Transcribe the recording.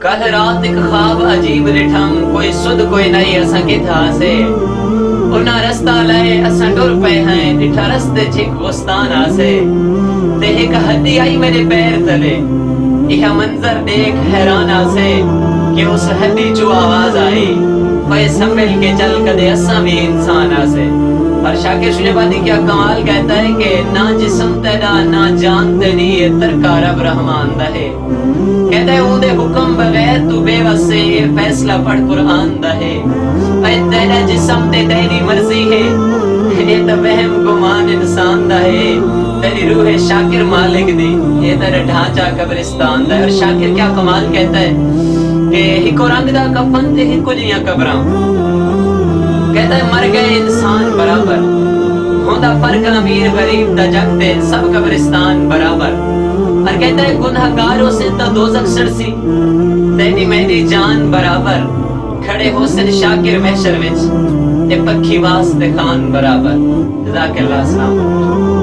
کل رات ایک خواب عجیب ڈٹھم کوئی سد کوئی نہیں اساں کتھا سے انہاں رستہ لائے اساں ٹر پے ہیں ڈٹھا رستے چھک بستان آسے تے ایک ہڈی آئی میرے پیر تلے یہ منظر دیکھ حیران آسے کہ اس ہڈی چو آواز آئی پے سنبھل کے چل کدے اساں بھی انسان آسے۔ اور شاکر شجابادی کیا کمال کہتا ہے کہ نہ جسم تیرا نہ جان تیری ترکا رب رحمان دہے، کہتا ہے اون دے حکم بغیر تو بے وسے یہ فیصلہ پڑھ قرآن دہے، اے تیرا جسم تے تیری مرضی ہے یہ تو وہم گمان انسان دہے، تیری روح شاکر مالک دی یہ تیرا ڈھانچہ قبرستان دہے۔ اور شاکر کیا کمال کہتا ہے کہ ہکو رنگ دا کفن تے ہکو جیاں قبراں، کہتا ہے مر گئے انسان برابر ہوندا فرق امیر غریب دا جگ تے سب قبرستان برابر، اور کہتا ہے گنہگاروں سے تو دوزخ سڑسی تیری میری جان برابر، کھڑے حسن شاکر محشر وچ تے پکھی واسطے خان برابر۔ جزاک اللہ السلام۔